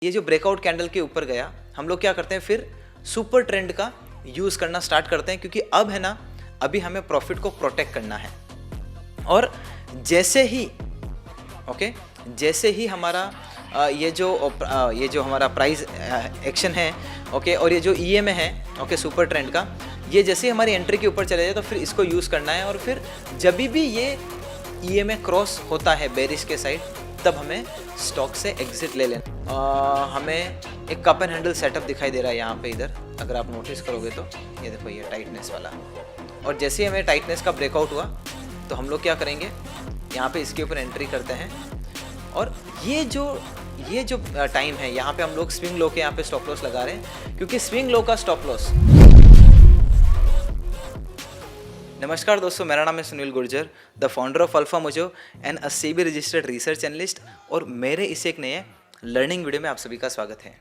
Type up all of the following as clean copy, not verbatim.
ये जो breakout candle के ऊपर गया, हम लोग क्या करते हैं फिर सुपर ट्रेंड का यूज़ करना स्टार्ट करते हैं, क्योंकि अब है ना, अभी हमें प्रॉफिट को प्रोटेक्ट करना है। और जैसे ही जैसे ही हमारा ये जो हमारा प्राइस एक्शन है, और ये जो ईएमए है सुपर ट्रेंड का, ये जैसे ही हमारी एंट्री के ऊपर चले जाए तो फिर इसको यूज़ करना है। और फिर जब भी ये ईएमए क्रॉस होता है बेरिश के साइड, तब हमें स्टॉक से एग्जिट ले लेना। हमें एक कप एंड हैंडल सेटअप दिखाई दे रहा है यहाँ पे, इधर अगर आप नोटिस करोगे तो ये देखो, ये टाइटनेस वाला। और जैसे ही हमें टाइटनेस का ब्रेकआउट हुआ तो हम लोग क्या करेंगे, यहाँ पे इसके ऊपर एंट्री करते हैं। और ये जो टाइम है, यहाँ पे हम लोग स्विंग लो के यहाँ पे स्टॉप लॉस लगा रहे हैं, क्योंकि स्विंग लो का स्टॉप लॉस। नमस्कार दोस्तों, मेरा नाम है Sunil Gurjar, the founder of alpha mojo and a SEBI registered research analyst. और मेरे इस एक नए लर्निंग वीडियो में आप सभी का स्वागत है।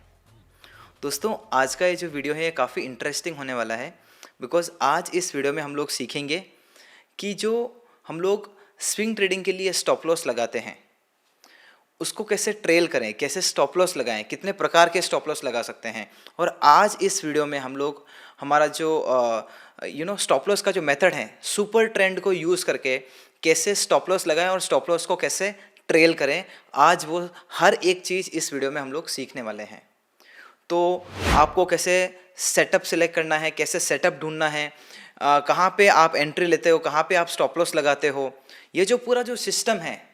दोस्तों, आज का ये जो वीडियो है ये काफ़ी इंटरेस्टिंग होने वाला है, बिकॉज आज इस वीडियो में हम लोग सीखेंगे कि जो हम लोग स्विंग ट्रेडिंग के लिए स्टॉप लॉस लगाते हैं, उसको कैसे ट्रेल करें, कैसे स्टॉप लॉस लगाएं, कितने प्रकार के स्टॉप लॉस लगा सकते हैं। और आज इस वीडियो में हम लोग हमारा जो स्टॉप लॉस का जो मेथड है, सुपर ट्रेंड को यूज़ करके कैसे स्टॉप लॉस लगाएं और स्टॉप लॉस को कैसे ट्रेल करें, आज वो हर एक चीज़ इस वीडियो में हम लोग सीखने वाले हैं। तो आपको कैसे सेटअप सिलेक्ट करना है, कैसे सेटअप ढूंढना है, कहाँ पे आप एंट्री लेते हो, कहाँ पे आप स्टॉप लॉस लगाते हो, ये जो पूरा जो सिस्टम है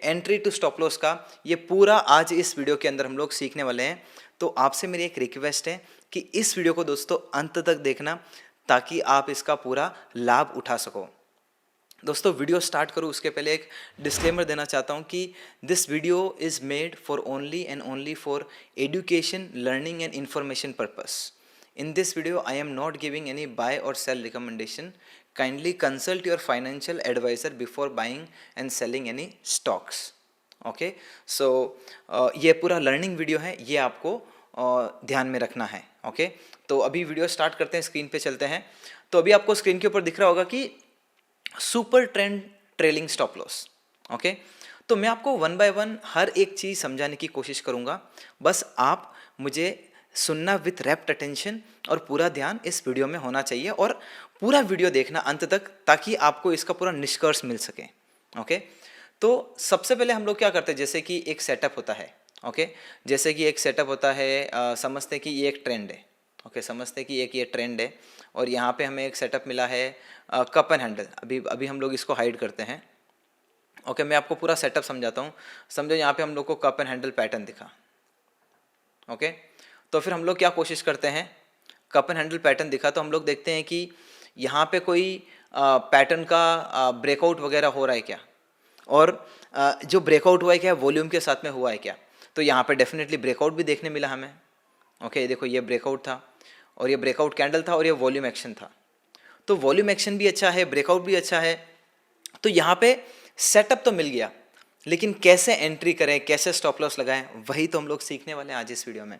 एंट्री टू स्टॉप लॉस का, ये पूरा आज इस वीडियो के अंदर हम लोग सीखने वाले हैं। तो आपसे मेरी एक रिक्वेस्ट है कि इस वीडियो को दोस्तों अंत तक देखना, ताकि आप इसका पूरा लाभ उठा सको। दोस्तों, वीडियो स्टार्ट करूँ उसके पहले एक डिस्क्लेमर देना चाहता हूँ कि this video is made for only and only for education, learning and information purpose. In this video, I am not giving any buy or sell recommendation. Kindly consult your financial advisor before buying and selling any stocks. Okay? So ये पूरा learning video है, ये आपको ध्यान में रखना है। Okay, तो अभी वीडियो स्टार्ट करते हैं, स्क्रीन पे चलते हैं। तो अभी आपको स्क्रीन के ऊपर दिख रहा होगा कि super trend trailing stop loss. Okay, तो मैं आपको वन बाय वन हर एक चीज़ समझाने की कोशिश करूँगा, बस आप मुझे सुनना विथ रैप्ट अटेंशन, और पूरा ध्यान इस वीडियो में होना चाहिए, और पूरा वीडियो देखना अंत तक, ताकि आपको इसका पूरा निष्कर्ष मिल सके। ओके, तो सबसे पहले हम लोग क्या करते हैं, जैसे कि एक सेटअप होता है। ओके, जैसे कि एक सेटअप होता है, समझते हैं कि ये एक ट्रेंड है। ओके, समझते हैं कि एक ये ट्रेंड है, और यहाँ पे हमें एक सेटअप मिला है कप एंड हैंडल। अभी हम लोग इसको हाइड करते हैं। ओके, मैं आपको पूरा सेटअप समझाता हूँ। समझो यहाँ पे हम लोग को कप एंड हैंडल पैटर्न दिखा। ओके, तो फिर हम लोग क्या कोशिश करते हैं, कप एंड हैंडल पैटर्न दिखा तो हम लोग देखते हैं कि यहाँ पे कोई पैटर्न का ब्रेकआउट वगैरह हो रहा है क्या, और जो ब्रेकआउट हुआ है क्या वॉल्यूम के साथ में हुआ है क्या। तो यहाँ पे डेफिनेटली ब्रेकआउट भी देखने मिला हमें। ओके, देखो ये ब्रेकआउट था, और ये ब्रेकआउट कैंडल था, और ये वॉल्यूम एक्शन था। तो वॉल्यूम एक्शन भी अच्छा है, ब्रेकआउट भी अच्छा है। तो यहाँ पे सेटअप तो मिल गया, लेकिन कैसे एंट्री करें, कैसे स्टॉप लॉस लगाएं, वही तो हम लोग सीखने वाले हैं आज इस वीडियो में।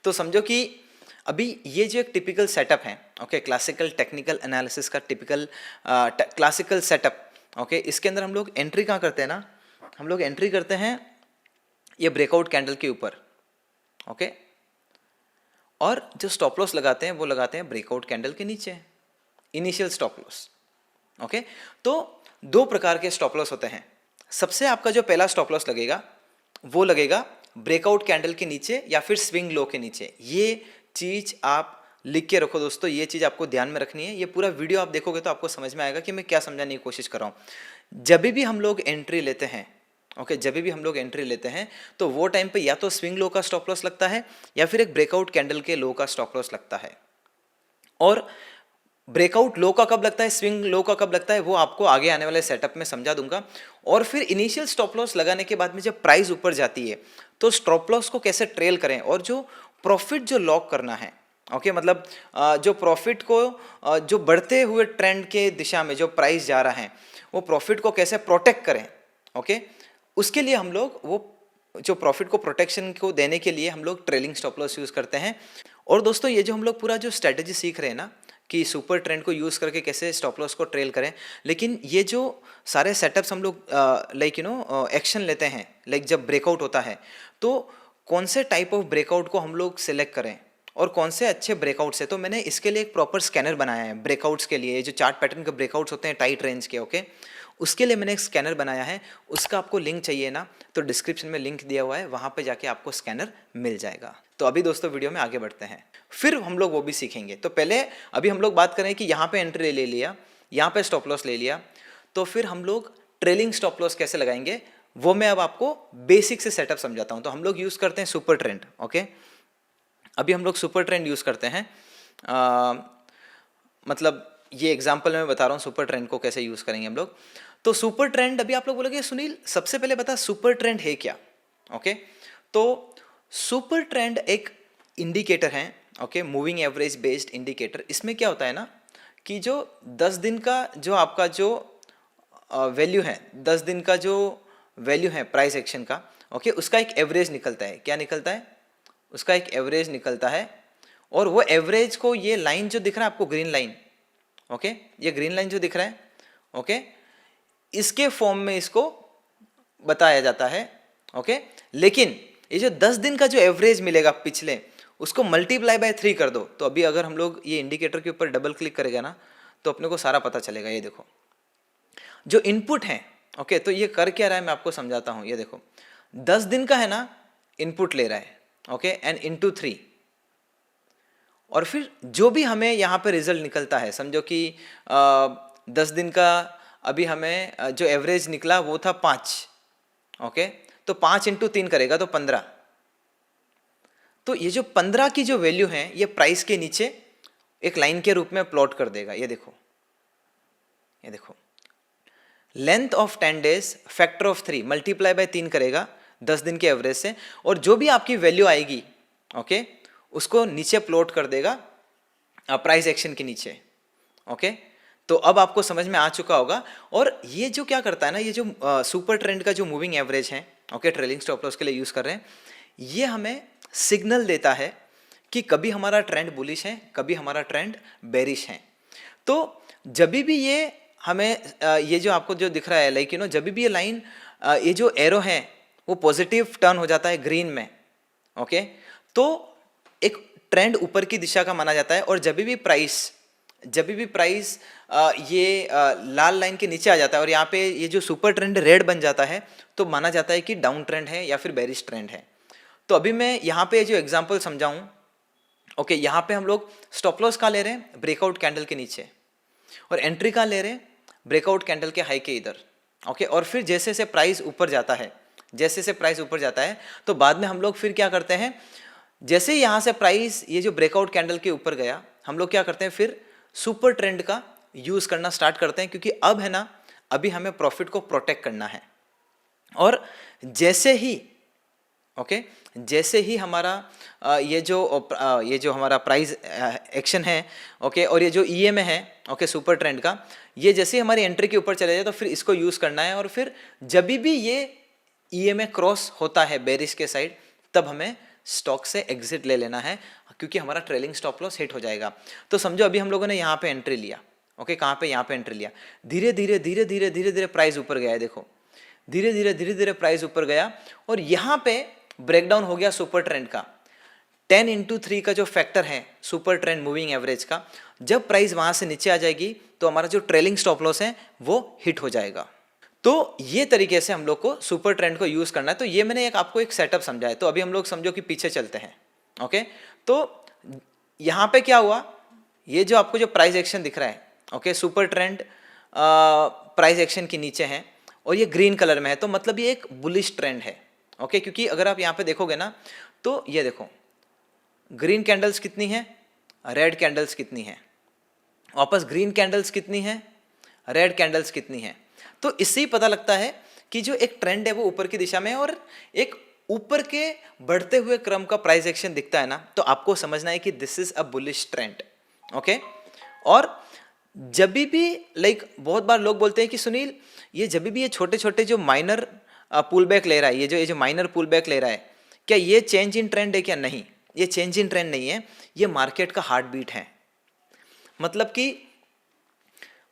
तो समझो कि अभी ये जो एक टिपिकल सेटअप है, क्लासिकल टेक्निकल एनालिसिस का टिपिकल क्लासिकल सेटअप, इसके अंदर हम लोग एंट्री कहाँ करते हैं ना, हम लोग एंट्री करते हैं ये ब्रेकआउट कैंडल के ऊपर। और जो स्टॉप लॉस लगाते हैं वो लगाते हैं ब्रेकआउट कैंडल के नीचे, इनिशियल स्टॉप लॉस। तो दो प्रकार के स्टॉप लॉस होते हैं। सबसे आपका जो पहला स्टॉप लॉस लगेगा वो लगेगा ब्रेकआउट कैंडल के नीचे या फिर स्विंग लो के नीचे। ये चीज़ आप लिख के रखो दोस्तों, ये चीज़ आपको ध्यान में रखनी है। ये पूरा वीडियो आप देखोगे तो आपको समझ में आएगा कि मैं क्या समझाने की कोशिश कर रहा हूँ। जब भी हम लोग एंट्री लेते हैं, जब भी हम लोग एंट्री लेते हैं, तो वो टाइम पे या तो स्विंग लो का स्टॉप लॉस लगता है, या फिर एक ब्रेकआउट कैंडल के लो का स्टॉप लॉस लगता है। और ब्रेकआउट लो का कब लगता है, स्विंग लो का कब लगता है, वो आपको आगे आने वाले सेटअप में समझा दूंगा। और फिर इनिशियल स्टॉप लॉस लगाने के बाद में जब प्राइस ऊपर जाती है, तो स्टॉप लॉस को कैसे ट्रेल करें, और जो प्रॉफिट जो लॉक करना है, मतलब जो प्रॉफिट को जो बढ़ते हुए ट्रेंड के दिशा में जो प्राइस जा रहा है, वो प्रॉफिट को कैसे प्रोटेक्ट करें। उसके लिए हम लोग वो जो प्रॉफिट को प्रोटेक्शन को देने के लिए हम लोग ट्रेलिंग स्टॉप लॉस यूज़ करते हैं। और दोस्तों, ये जो हम लोग पूरा जो स्ट्रेटेजी सीख रहे हैं ना, कि सुपर ट्रेंड को यूज़ करके कैसे स्टॉप लॉस को ट्रेल करें, लेकिन ये जो सारे सेटअप्स हम लोग एक्शन लेते हैं, जब ब्रेकआउट होता है, तो कौन से टाइप ऑफ ब्रेकआउट को हम लोग सिलेक्ट करें और कौन से अच्छे ब्रेकआउट्स है, तो मैंने इसके लिए एक प्रॉपर स्कैनर बनाया है ब्रेकआउट्स के लिए। जो चार्ट पैटर्न के ब्रेकआउट्स होते हैं टाइट रेंज के, ओके, उसके लिए मैंने एक स्कैनर बनाया है। उसका आपको लिंक चाहिए ना, तो डिस्क्रिप्शन में लिंक दिया हुआ है, वहाँ पे जाके आपको स्कैनर मिल जाएगा। तो अभी दोस्तों वीडियो में आगे बढ़ते हैं, फिर हम लोग वो भी सीखेंगे। तो पहले अभी हम लोग बात करें कि यहाँ पे एंट्री ले लिया, यहाँ पे स्टॉप लॉस ले लिया, तो फिर हम लोग ट्रेलिंग स्टॉप लॉस कैसे लगाएंगे वो मैं अब आपको बेसिक से सेटअप समझाता हूँ। तो हम लोग यूज़ करते हैं सुपर ट्रेंड, ओके। अभी हम लोग सुपर ट्रेंड यूज़ करते हैं, मतलब ये एग्जांपल मैं बता रहा हूँ सुपर ट्रेंड को कैसे यूज़ करेंगे हम लोग। तो सुपर ट्रेंड, अभी आप लोग बोलोगे सुनील सबसे पहले बता सुपर ट्रेंड है क्या, ओके। तो सुपर ट्रेंड एक इंडिकेटर है, okay, moving average based indicator. इसमें क्या होता है ना कि जो 10 दिन का जो आपका जो वैल्यू है, 10 दिन का जो वैल्यू है प्राइस एक्शन का, ओके, उसका एक एवरेज निकलता है। क्या निकलता है? उसका एक एवरेज निकलता है। और वो एवरेज को, ये लाइन जो दिख रहा है आपको ग्रीन लाइन, ओके, ये ग्रीन लाइन जो दिख रहा है, ओके, इसके फॉर्म में इसको बताया जाता है, ओके। लेकिन ये जो 10 दिन का जो एवरेज मिलेगा पिछले, उसको मल्टीप्लाई बाय 3 कर दो। तो अभी अगर हम लोग ये इंडिकेटर के ऊपर डबल क्लिक करेगा ना, तो अपने को सारा पता चलेगा। ये देखो जो इनपुट है, ओके, तो ये कर क्या रहा है मैं आपको समझाता हूँ। ये देखो 10 दिन का है ना, इनपुट ले रहा है, ओके, एंड इनटू 3, और फिर जो भी हमें यहाँ पे रिजल्ट निकलता है, समझो कि 10 दिन का अभी हमें जो एवरेज निकला वो था 5, ओके, तो 5 इंटू 3 करेगा तो 15। तो ये जो 15 की जो वैल्यू है ये प्राइस के नीचे एक लाइन के रूप में प्लॉट कर देगा। ये देखो, ये देखो, length of 10 days factor of 3 multiply by 3 करेगा 10 दिन के एवरेज से, और जो भी आपकी वैल्यू आएगी, ओके, उसको नीचे प्लॉट कर देगा प्राइस एक्शन के नीचे, ओके। तो अब आपको समझ में आ चुका होगा। और ये जो क्या करता है ना, ये जो सुपर ट्रेंड का जो मूविंग एवरेज है, ओके, ट्रेलिंग स्टॉप लॉस के लिए यूज़ कर रहे हैं, ये हमें सिग्नल देता है कि कभी हमारा ट्रेंड बुलिश है, कभी हमारा ट्रेंड बेरिश है। तो जब भी ये हमें ये जो आपको जो दिख रहा है, लाइक यू नो, जब भी ये लाइन, ये जो एरो है वो पॉजिटिव टर्न हो जाता है ग्रीन में, ओके, तो एक ट्रेंड ऊपर की दिशा का माना जाता है। और जब भी प्राइस ये लाल लाइन के नीचे आ जाता है और यहाँ पे ये जो सुपर ट्रेंड रेड बन जाता है, तो माना जाता है कि डाउन ट्रेंड है या फिर बेरिश ट्रेंड है। तो अभी मैं यहाँ पे जो एग्जांपल समझाऊं, ओके, यहाँ पे हम लोग स्टॉप लॉस कहाँ ले रहे हैं? ब्रेकआउट कैंडल के नीचे। और एंट्री कहाँ ले रहे हैं? ब्रेकआउट कैंडल के हाई के इधर, ओके। और फिर जैसे जैसे प्राइस ऊपर जाता है, जैसे जैसे प्राइस ऊपर जाता है, तो बाद में हम लोग फिर क्या करते हैं, जैसे यहाँ से प्राइस ये जो ब्रेकआउट कैंडल के ऊपर गया, हम लोग क्या करते हैं, फिर सुपर ट्रेंड का यूज़ करना स्टार्ट करते हैं, क्योंकि अब है ना, अभी हमें प्रॉफिट को प्रोटेक्ट करना है। और जैसे ही, ओके, जैसे ही हमारा ये जो हमारा प्राइस एक्शन है, ओके, और ये जो ईएमए है, ओके, सुपर ट्रेंड का, ये जैसे ही हमारी एंट्री के ऊपर चले जाए, तो फिर इसको यूज़ करना है। और फिर जब भी ये ईएमए क्रॉस होता है बेरिश के साइड, तब हमें स्टॉक से एग्जिट ले लेना है, क्योंकि हमारा ट्रेलिंग स्टॉप लॉस हिट हो जाएगा। तो समझो अभी हम लोगों ने यहाँ पे एंट्री लिया, ओके, कहाँ पे? यहाँ पे एंट्री लिया। धीरे धीरे धीरे धीरे धीरे धीरे प्राइस ऊपर गया है, देखो, धीरे धीरे धीरे धीरे प्राइस ऊपर गया, और यहाँ पे ब्रेकडाउन हो गया सुपर ट्रेंड का। 10 इंटू 3 का जो फैक्टर है सुपर ट्रेंड मूविंग एवरेज का, जब प्राइस वहां से नीचे आ जाएगी, तो हमारा जो ट्रेलिंग स्टॉप लॉस है वो हिट हो जाएगा। तो ये तरीके से हम लोग को सुपर ट्रेंड को यूज करना है। तो ये मैंने आपको एक सेटअप समझाया। तो अभी हम लोग समझो कि पीछे चलते हैं, ओके। तो यहाँ पे क्या हुआ, ये जो आपको जो प्राइस एक्शन दिख रहा है, okay, super trend price action के नीचे है और ये ग्रीन कलर में है, तो मतलब ये एक बुलिश ट्रेंड है, ओके। क्योंकि अगर आप यहाँ पे देखोगे ना, तो ये देखो ग्रीन कैंडल्स कितनी है, रेड कैंडल्स कितनी है, वापस ग्रीन कैंडल्स कितनी है, रेड कैंडल्स कितनी है। तो इससे ही पता लगता है कि जो एक ट्रेंड है वो ऊपर की दिशा में है, और एक ऊपर के बढ़ते हुए क्रम का प्राइस एक्शन दिखता है ना, तो आपको समझना है कि this is a bullish trend, okay. और जब भी लाइक बहुत बार लोग बोलते हैं कि सुनील, ये जब भी ये छोटे छोटे जो माइनर पुल बैक ले रहा है, ये जो माइनर पुल बैक ले रहा है, क्या ये चेंज इन ट्रेंड है? क्या नहीं, ये चेंज इन ट्रेंड नहीं है, ये मार्केट का हार्ट बीट है। मतलब कि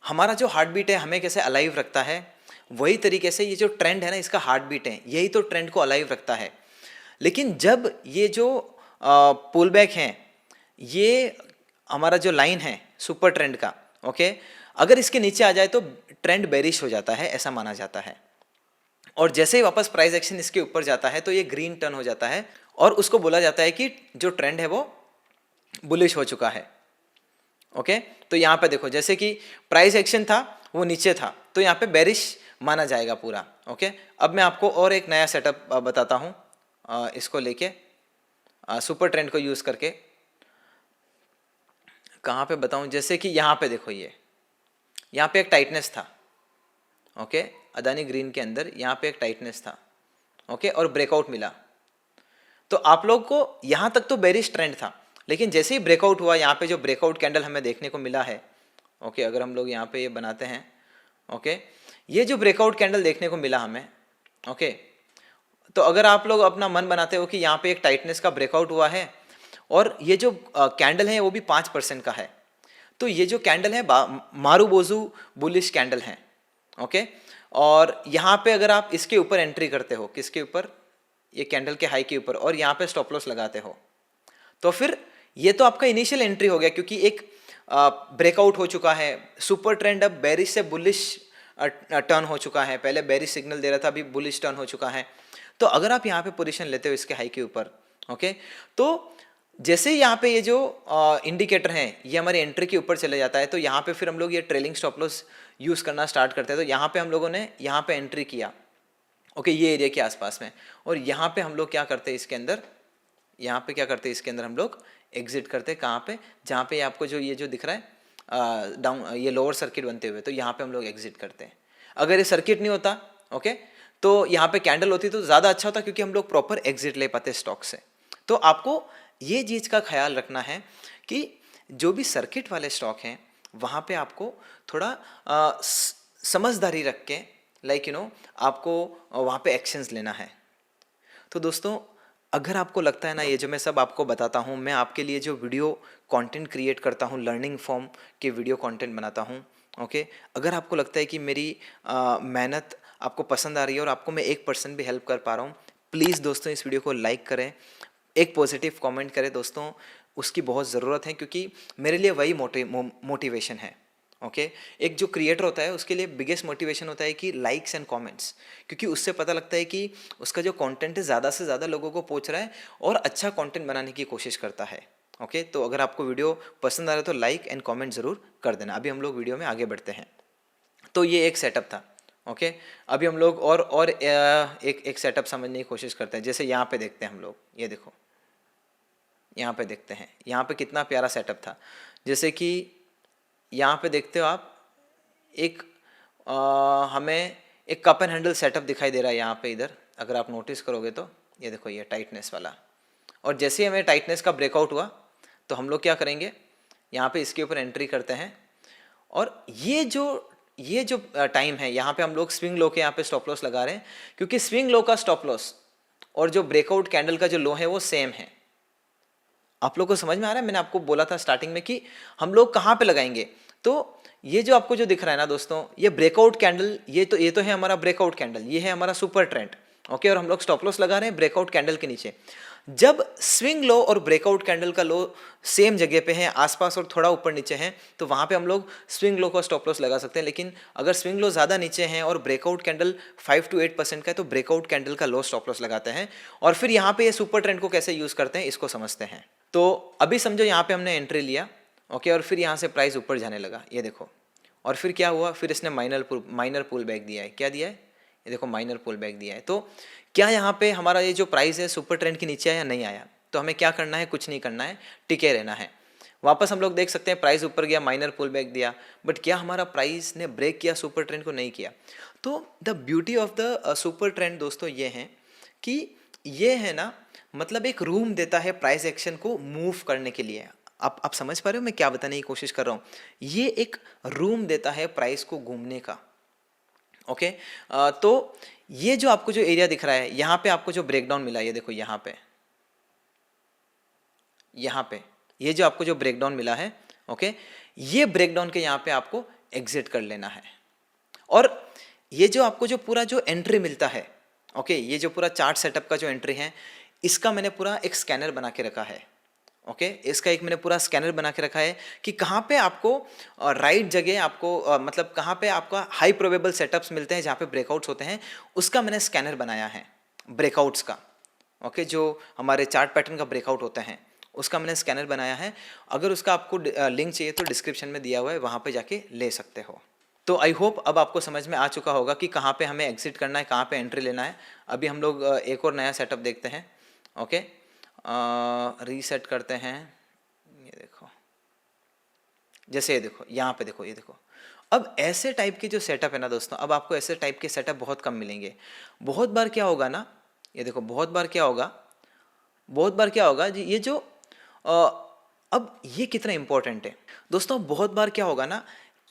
हमारा जो हार्ट बीट है हमें कैसे अलाइव रखता है, वही तरीके से ये जो ट्रेंड है ना, इसका हार्ट बीट है, यही तो ट्रेंड को अलाइव रखता है। लेकिन जब ये जो पुल बैक है, ये हमारा जो लाइन है सुपर ट्रेंड का, ओके, अगर इसके नीचे आ जाए तो ट्रेंड बेरिश हो जाता है, ऐसा माना जाता है। और जैसे ही वापस प्राइस एक्शन इसके ऊपर जाता है तो ये ग्रीन टर्न हो जाता है और उसको बोला जाता है कि जो ट्रेंड है वो बुलिश हो चुका है। ओके, तो यहाँ पे देखो जैसे कि प्राइस एक्शन था वो नीचे था तो यहाँ पे बेरिश माना जाएगा पूरा। ओके, अब मैं आपको और एक नया सेटअप बताता हूँ इसको लेके, सुपर ट्रेंड को यूज़ करके। कहाँ पे बताऊँ, जैसे कि यहाँ पे देखो, ये यहाँ पे एक टाइटनेस था। ओके, अदानी ग्रीन के अंदर यहाँ पे एक टाइटनेस था। ओके, और ब्रेकआउट मिला तो आप लोग को यहाँ तक तो बेरिश ट्रेंड था, लेकिन जैसे ही ब्रेकआउट हुआ, यहाँ पे जो ब्रेकआउट कैंडल हमें देखने को मिला है, ओके, अगर हम लोग यहाँ पे ये बनाते हैं, ओके, ये जो ब्रेकआउट कैंडल देखने को मिला हमें, ओके, तो अगर आप लोग अपना मन बनाते हो कि यहाँ पे एक टाइटनेस का ब्रेकआउट हुआ है और ये जो कैंडल है वो भी 5% का है, तो ये जो कैंडल है मारुबोजू बुलिश कैंडल है। ओके, और यहाँ पे अगर आप इसके ऊपर एंट्री करते हो, किसके ऊपर, ये कैंडल के हाई के ऊपर, और यहाँ पे स्टॉप लॉस लगाते हो, तो फिर ये तो आपका इनिशियल एंट्री हो गया, क्योंकि एक ब्रेकआउट हो चुका है। सुपर ट्रेंड अब बेरिश से बुलिश टर्न हो चुका है, पहले बेरिश सिग्नल दे रहा था, अभी बुलिश टर्न हो चुका है। तो अगर आप यहाँ पे पोजीशन लेते हो इसके हाई के ऊपर, ओके, तो जैसे यहाँ पे ये जो इंडिकेटर है ये हमारी एंट्री के ऊपर चले जाता है, तो यहाँ पे फिर हम लोग ये ट्रेलिंग स्टॉप लॉस यूज़ करना स्टार्ट करते हैं। तो यहाँ पे हम लोगों ने यहाँ पे एंट्री किया, ओके, ये एरिया के आसपास में, और यहाँ पे हम लोग क्या करते हैं इसके अंदर, यहाँ पे क्या करते हैं इसके अंदर हम लोग एग्जिट करते हैं। कहाँ पे, जहाँ पे आपको जो ये जो दिख रहा है डाउन, ये लोअर सर्किट बनते हुए, तो यहाँ पे हम लोग एग्जिट करते हैं। अगर ये सर्किट नहीं होता, ओके, तो यहाँ पे कैंडल होती तो ज़्यादा अच्छा होता, क्योंकि हम लोग प्रॉपर एग्जिट ले पाते स्टॉक से। तो आपको ये चीज़ का ख्याल रखना है कि जो भी सर्किट वाले स्टॉक हैं वहाँ पे आपको थोड़ा समझदारी रख के, लाइक यू नो, आपको वहाँ पे एक्शंस लेना है। तो दोस्तों, अगर आपको लगता है ना, ये जो मैं सब आपको बताता हूँ, मैं आपके लिए जो वीडियो कंटेंट क्रिएट करता हूँ, लर्निंग फॉर्म के वीडियो कंटेंट बनाता हूँ, ओके, अगर आपको लगता है कि मेरी मेहनत आपको पसंद आ रही है और आपको मैं 1% भी हेल्प कर पा रहा हूँ, प्लीज़ दोस्तों इस वीडियो को लाइक करें, एक पॉजिटिव कमेंट करें दोस्तों, उसकी बहुत ज़रूरत है, क्योंकि मेरे लिए वही मोटिवेशन है। ओके, एक जो क्रिएटर होता है उसके लिए बिगेस्ट मोटिवेशन होता है कि लाइक्स एंड कमेंट्स, क्योंकि उससे पता लगता है कि उसका जो कंटेंट है ज़्यादा से ज़्यादा लोगों को पहुंच रहा है और अच्छा कंटेंट बनाने की कोशिश करता है। ओके, तो अगर आपको वीडियो पसंद आ रहा है तो लाइक एंड कमेंट ज़रूर कर देना। अभी हम लोग वीडियो में आगे बढ़ते हैं। तो ये एक सेटअप था। ओके, अभी हम लोग और एक सेटअप समझने की कोशिश करते हैं। जैसे यहाँ पे देखते हैं हम लोग, ये देखो, यहाँ पे देखते हैं, यहाँ पे कितना प्यारा सेटअप था। जैसे कि यहाँ पे देखते हो आप, एक हमें एक कप एंड हैंडल सेटअप दिखाई दे रहा है यहाँ पे, इधर अगर आप नोटिस करोगे तो ये देखो, ये टाइटनेस वाला। और जैसे ही हमें टाइटनेस का ब्रेकआउट हुआ तो हम लोग क्या करेंगे, यहाँ पे इसके ऊपर एंट्री करते हैं, और ये जो टाइम है यहाँ पे हम लोग स्विंग लो के यहाँ पे स्टॉप लॉस लगा रहे हैं, क्योंकि स्विंग लो का स्टॉप लॉस और जो ब्रेकआउट कैंडल का जो लो है वो सेम है। आप लोग को समझ में आ रहा है? मैंने आपको बोला था स्टार्टिंग में कि हम लोग कहाँ पे लगाएंगे। तो ये जो आपको जो दिख रहा है ना दोस्तों, ये ब्रेकआउट कैंडल, ये तो है हमारा ब्रेकआउट कैंडल, ये है हमारा सुपर ट्रेंड। ओके, और हम लोग स्टॉप लॉस लगा रहे हैं ब्रेकआउट कैंडल के नीचे। जब स्विंग लो और ब्रेकआउट कैंडल का लो सेम जगह पे है, आसपास और थोड़ा ऊपर नीचे है, तो वहाँ पे हम लोग स्विंग लो का स्टॉप लॉस लगा सकते हैं। लेकिन अगर स्विंग लो ज़्यादा नीचे है और ब्रेकआउट कैंडल 5 to 8% का है, तो ब्रेकआउट कैंडल का लो स्टॉप लॉस लगाते हैं। और फिर यहाँ पे ये सुपर ट्रेंड को कैसे यूज़ करते हैं इसको समझते हैं। तो अभी समझो यहाँ पे हमने एंट्री लिया, ओके, और फिर यहाँ से प्राइस ऊपर जाने लगा, ये देखो, और फिर क्या हुआ, फिर इसने माइनर पुल बैक दिया है। क्या दिया है, ये देखो, माइनर पुल बैक दिया है। तो क्या यहाँ पे हमारा ये जो प्राइस है सुपर ट्रेंड के नीचे आया या नहीं आया? तो हमें क्या करना है, कुछ नहीं करना है, टिके रहना है। वापस हम लोग देख सकते हैं प्राइस ऊपर गया, माइनर पुल बैक दिया, बट क्या हमारा प्राइस ने ब्रेक किया सुपर ट्रेंड को? नहीं किया। तो the beauty of the super trend दोस्तों ये है कि ये है ना, मतलब एक रूम देता है प्राइस एक्शन को मूव करने के लिए। आप समझ पा रहे हो मैं क्या बताने की कोशिश कर रहा हूँ? ये एक रूम देता है प्राइस को घूमने का। ओके, तो ये जो आपको जो एरिया दिख रहा है, यहाँ पे आपको जो ब्रेकडाउन मिला, ये देखो, यहाँ पे ये जो आपको जो ब्रेकडाउन मिला है, ओके, ये ब्रेकडाउन के यहाँ पे आपको एग्जिट कर लेना है। और ये जो आपको जो पूरा जो एंट्री मिलता है, ओके, ये जो पूरा चार्ट सेटअप का जो एंट्री है, इसका मैंने पूरा एक स्कैनर बना के रखा है। ओके इसका एक मैंने पूरा स्कैनर बना के रखा है कि कहाँ पे आपको राइट जगह आपको मतलब कहाँ पे आपका हाई प्रोबेबल सेटअप्स मिलते हैं जहाँ पे ब्रेकआउट्स होते हैं, उसका मैंने स्कैनर बनाया है ब्रेकआउट्स का। ओके जो हमारे चार्ट पैटर्न का ब्रेकआउट होता है उसका मैंने स्कैनर बनाया है। अगर उसका आपको लिंक चाहिए तो डिस्क्रिप्शन में दिया हुआ है, वहाँ पे जाके ले सकते हो। तो आई होप अब आपको समझ में आ चुका होगा कि कहाँ पे हमें एग्जिट करना है, कहाँ पे एंट्री लेना है। अभी हम लोग एक और नया सेटअप देखते हैं। ओके रीसेट करते हैं। ये देखो, जैसे ये देखो यहाँ पे देखो, ये देखो अब ऐसे टाइप के जो सेटअप है ना दोस्तों, अब आपको ऐसे टाइप के सेटअप बहुत कम मिलेंगे। बहुत बार क्या होगा ना, ये देखो बहुत बार क्या होगा जी, ये जो अब ये कितना इंपॉर्टेंट है दोस्तों। बहुत बार क्या होगा ना,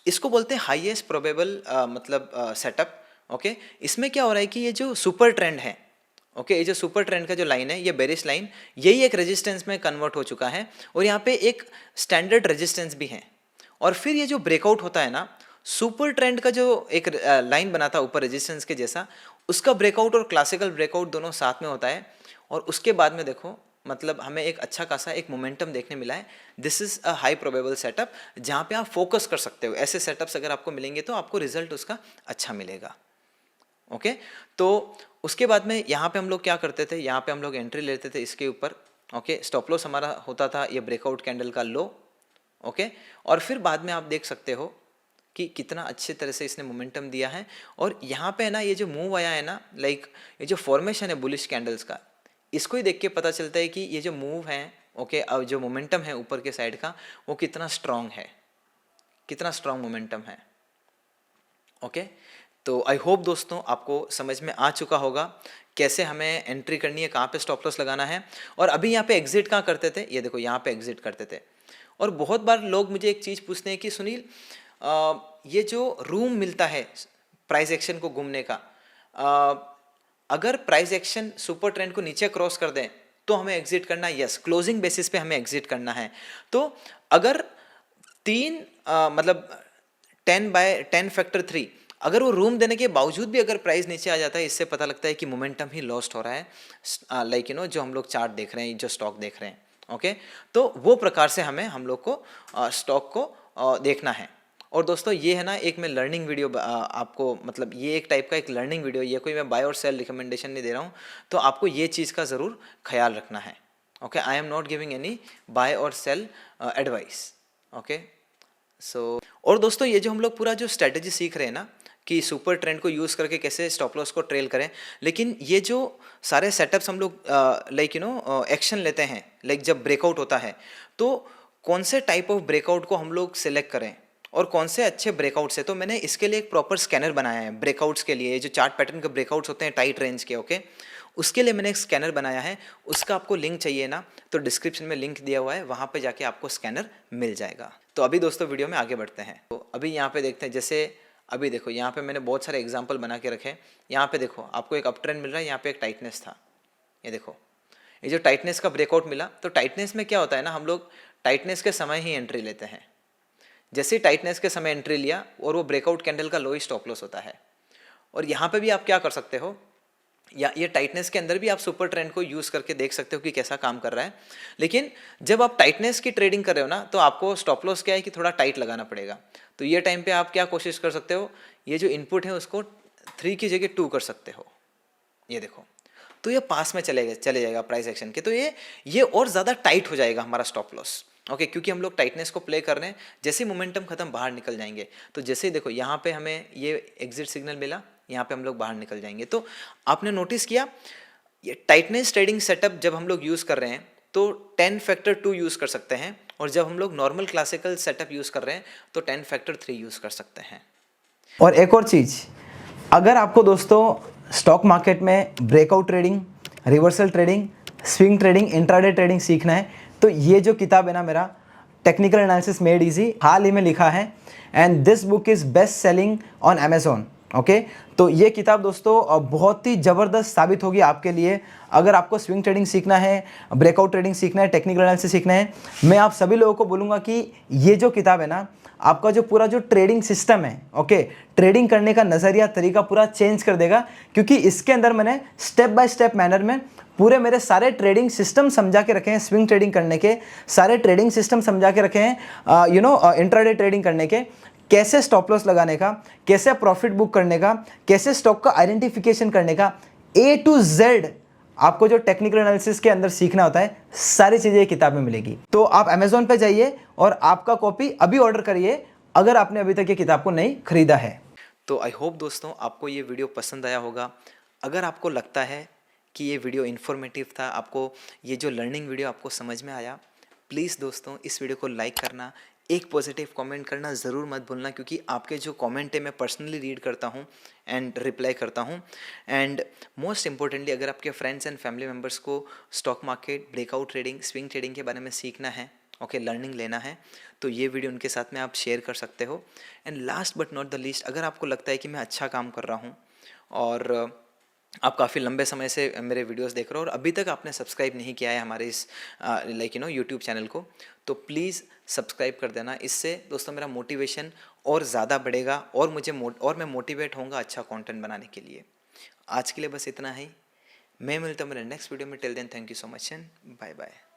इसको बोलते हैं हाईएस्ट प्रोबेबल मतलब सेटअप। ओके इसमें क्या हो रहा है कि ये जो सुपर ट्रेंड है, ओके ये जो सुपर ट्रेंड का जो लाइन है, ये बेरिश लाइन, यही एक रेजिस्टेंस में कन्वर्ट हो चुका है और यहाँ पे एक स्टैंडर्ड रेजिस्टेंस भी है। और फिर ये जो ब्रेकआउट होता है ना, सुपर ट्रेंड का जो एक लाइन बना था ऊपर रेजिस्टेंस के जैसा, उसका ब्रेकआउट और क्लासिकल ब्रेकआउट दोनों साथ में होता है। और उसके बाद में देखो मतलब हमें एक अच्छा खासा एक मोमेंटम देखने मिला है। This is a high probable setup जहाँ पे आप फोकस कर सकते हो। ऐसे सेटअप्स अगर आपको मिलेंगे तो आपको रिजल्ट उसका अच्छा मिलेगा। ओके तो उसके बाद में यहाँ पे हम लोग क्या करते थे, यहाँ पे हम लोग एंट्री लेते थे इसके ऊपर। ओके स्टॉप लॉस हमारा होता था ये ब्रेकआउट कैंडल का लो। ओके और फिर बाद में आप देख सकते हो कि कितना अच्छे तरह से इसने मोमेंटम दिया है। और यहाँ पे है ना, ये जो मूव आया है ना, लाइक ये जो फॉर्मेशन है बुलिश कैंडल्स का, इसको ही देख के पता चलता है कि ये जो मूव है, ओके अब जो मोमेंटम है ऊपर के साइड का, वो कितना स्ट्रांग है, कितना स्ट्रांग मोमेंटम है। ओके तो आई होप दोस्तों आपको समझ में आ चुका होगा कैसे हमें एंट्री करनी है, कहाँ पे स्टॉप लॉस लगाना है। और अभी यहाँ पे एग्जिट कहाँ करते थे, ये देखो यहाँ पे एग्जिट करते थे। और बहुत बार लोग मुझे एक चीज़ पूछते हैं कि सुनील ये जो रूम मिलता है प्राइस एक्शन को घूमने का, अगर प्राइस एक्शन सुपर ट्रेंड को नीचे क्रॉस कर दें तो हमें एग्जिट करना है। यस क्लोजिंग बेसिस पे हमें एग्जिट करना है। तो अगर मतलब 10/10 फैक्टर 3 अगर वो रूम देने के बावजूद भी अगर प्राइस नीचे आ जाता है, इससे पता लगता है कि मोमेंटम ही लॉस्ट हो रहा है। लाइक जो हम लोग चार्ट देख रहे हैं, जो स्टॉक देख रहे हैं। ओके तो वो प्रकार से हम लोग को स्टॉक को देखना है। और दोस्तों ये है ना एक मैं लर्निंग वीडियो आपको, मतलब ये एक टाइप का एक लर्निंग वीडियो, ये कोई मैं बाय और सेल रिकमेंडेशन नहीं दे रहा हूँ। तो आपको ये चीज़ का ज़रूर ख्याल रखना है। Okay I am not giving any buy और सेल एडवाइस। ओके सो और दोस्तों ये जो हम लोग पूरा जो स्ट्रेटेजी सीख रहे हैं ना कि सुपर ट्रेंड को यूज़ करके कैसे स्टॉप लॉस को ट्रेल करें, लेकिन ये जो सारे सेटअप्स हम लोग लाइक एक्शन लेते हैं, लाइक जब ब्रेकआउट होता है तो कौन से टाइप ऑफ ब्रेकआउट को हम लोग सिलेक्ट करें और कौन से अच्छे ब्रेकआउट्स है। तो मैंने इसके लिए एक प्रॉपर स्कैनर बनाया है ब्रेकआउट्स के लिए, जो चार्ट पैटर्न के ब्रेकआउट्स होते हैं टाइट रेंज के। ओके उसके लिए मैंने एक स्कैनर बनाया है। उसका आपको लिंक चाहिए ना तो डिस्क्रिप्शन में लिंक दिया हुआ है, वहाँ पे जाके आपको स्कैनर मिल जाएगा। तो अभी दोस्तों वीडियो में आगे बढ़ते हैं। तो अभी यहाँ पे देखते हैं, जैसे अभी देखो यहाँ पे मैंने बहुत सारे एग्जांपल बना के रखे हैं। यहाँ पे देखो आपको एक अप ट्रेंड मिल रहा है, यहाँ पे एक टाइटनेस था। ये देखो ये जो टाइटनेस का ब्रेकआउट मिला, तो टाइटनेस में क्या होता है ना, हम लोग टाइटनेस के समय ही एंट्री लेते हैं। जैसे ही टाइटनेस के समय एंट्री लिया और वो ब्रेकआउट कैंडल का लो ही स्टॉप लॉस होता है। और यहाँ पे भी आप क्या कर सकते हो, या ये टाइटनेस के अंदर भी आप सुपर ट्रेंड को यूज़ करके देख सकते हो कि कैसा काम कर रहा है। लेकिन जब आप टाइटनेस की ट्रेडिंग कर रहे हो ना, तो आपको स्टॉप लॉस क्या है कि थोड़ा टाइट लगाना पड़ेगा। तो ये टाइम पे आप क्या कोशिश कर सकते हो, ये जो इनपुट है उसको 3 की जगह 2 कर सकते हो। ये देखो तो ये पास में चले जाएगा प्राइस एक्शन के, तो ये और ज़्यादा टाइट हो जाएगा हमारा स्टॉप लॉस। ओके क्योंकि हम लोग टाइटनेस को प्ले कर रहे हैं, जैसे ही मोमेंटम खत्म बाहर निकल जाएंगे। तो जैसे ही देखो यहाँ पे हमें ये एग्जिट सिग्नल मिला, यहाँ पे हम लोग बाहर निकल जाएंगे। तो आपने नोटिस किया ये टाइटनेस ट्रेडिंग सेटअप जब हम लोग यूज़ कर रहे हैं तो 10 फैक्टर 2 यूज़ कर सकते हैं, और जब हम लोग नॉर्मल क्लासिकल सेटअप यूज़ कर रहे हैं तो 10 फैक्टर 3 यूज़ कर सकते हैं। और एक और चीज़, अगर आपको दोस्तों स्टॉक मार्केट में breakout trading, reversal trading, swing trading, intraday trading सीखना है, तो ये जो किताब है ना मेरा, टेक्निकल एनालिसिस मेड इजी, हाल ही में लिखा है, and this book is best selling on Amazon. Okay तो ये किताब दोस्तों बहुत ही ज़बरदस्त साबित होगी आपके लिए। अगर आपको स्विंग ट्रेडिंग सीखना है, ब्रेकआउट ट्रेडिंग सीखना है, टेक्निकल एनालिसिस सीखना है, मैं आप सभी लोगों को बोलूँगा कि ये जो किताब है ना, आपका जो पूरा जो ट्रेडिंग सिस्टम है, ओके, ट्रेडिंग करने का नज़रिया, तरीका पूरा चेंज कर देगा। क्योंकि इसके अंदर मैंने स्टेप बाय स्टेप मैनर में पूरे मेरे सारे ट्रेडिंग सिस्टम समझा के रखे हैं। स्विंग ट्रेडिंग करने के सारे ट्रेडिंग सिस्टम समझा के रखे हैं, इंट्राडे ट्रेडिंग करने के, कैसे स्टॉप लॉस लगाने का, कैसे प्रॉफिट बुक करने का, कैसे स्टॉक का आइडेंटिफिकेशन करने का, A to Z आपको जो टेक्निकल एनालिसिस के अंदर सीखना होता है, सारी चीज़ें किताब में मिलेगी। तो आप अमेजोन पे जाइए और आपका कॉपी अभी ऑर्डर करिए अगर आपने अभी तक ये किताब को नहीं खरीदा है। तो आई होप दोस्तों आपको ये वीडियो पसंद आया होगा। अगर आपको लगता है कि ये वीडियो इन्फॉर्मेटिव था, आपको ये जो लर्निंग वीडियो आपको समझ में आया, प्लीज़ दोस्तों इस वीडियो को लाइक करना, एक पॉजिटिव कमेंट करना ज़रूर मत भूलना, क्योंकि आपके जो कमेंट है मैं पर्सनली रीड करता हूँ एंड रिप्लाई करता हूँ। एंड मोस्ट इम्पोर्टेंटली, अगर आपके फ्रेंड्स एंड फैमिली मेम्बर्स को stock market, breakout trading, swing trading के बारे में सीखना है, ओके, लर्निंग लेना है, तो ये वीडियो उनके साथ में आप शेयर कर सकते हो। And last but not the least, अगर आपको लगता है कि मैं अच्छा काम कर रहा हूँ और आप काफ़ी लंबे समय से मेरे वीडियोस देख रहे हो और अभी तक आपने सब्सक्राइब नहीं किया है हमारे इस यूट्यूब चैनल को, तो प्लीज़ सब्सक्राइब कर देना। इससे दोस्तों मेरा मोटिवेशन और ज़्यादा बढ़ेगा और मैं मोटिवेट होऊंगा अच्छा कंटेंट बनाने के लिए। आज के लिए बस इतना ही। मैं मिलता हूँ मेरे नेक्स्ट वीडियो में। Till then thank you so much and bye bye.